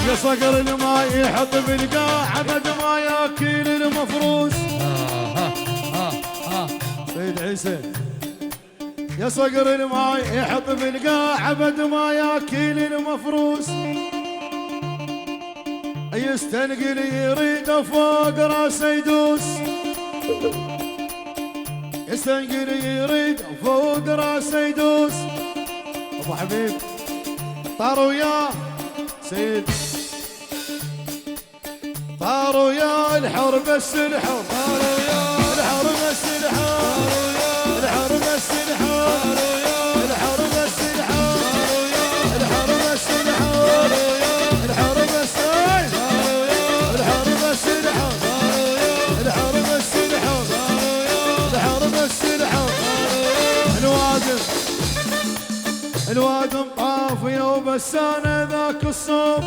يا صقر الماي يحط بالقاع عبد ما ياكل المفروس. سيد عيسى يا صقر الماي يحط بالقاع عبد ما ياكل المفروس. يستنقل يريد فوق راسه يدوس. يستنقل يريد فوق راسه يدوس. ابو حبيب طار وياه سيد، طار وياه الحر بس الحر، طار وياه الحر بس الحر، الحر بس الحر، الحر بس الحر، الحر بس الحر، الحر بس الحر بس الحر، الحر بس الحر، الحر بس الحر. الوادم الوادم طافيه وبس انا ذاك الصوب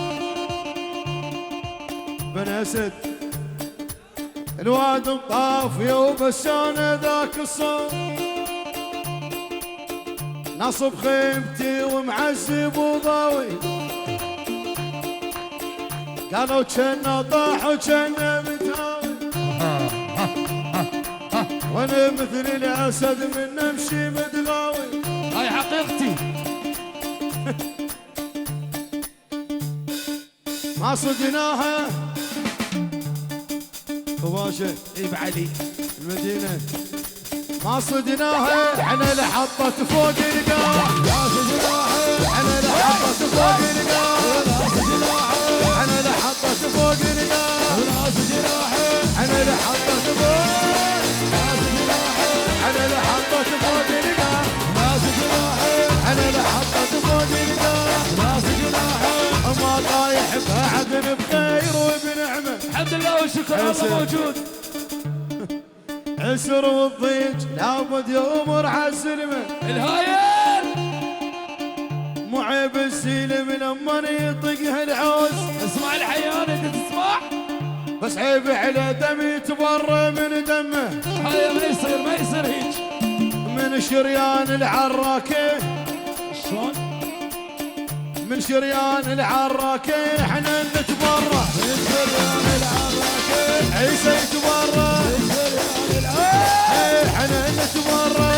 بن اسد. الوادم طافيه وبس انا ذاك الصوب نصب خيمتي ومعذب وضاوي. قالوا كنا طاح وكنا متهاوي وانا مثل الاسد من نمشي متغاوي. هاي حقيقتي. ما صدناها وباشا عيب علي المدينة ما صدناها احنا لحطت فوق القاع. ما صدناها احنا لحطت فوق القاع. ما صدناها احنا لحطت فوق القاع. ما صدناها احنا لحطت فوق. ما صدناها احنا لحطت فوق القاع. ما صدناها احنا لحطت فوق القاع. ما صدناها ما طايح بعد بخير وبنعمه. الحمد لله والشكر الله موجود. عسر والضيج لابد يمر عالسلمه. الهايل مو عيب السلم لما يطقها العوز. اسمع الحيان انت تسمع. بس عيب على دم يتبرى من دمه. هذا ما يصير ما يصير هيك. من شريان العراكه شلون؟ من شريان العراكه احنا نتبرى. من شريان العراكه عيسى يتبرى. من شريان العراكه احنا نتبرى.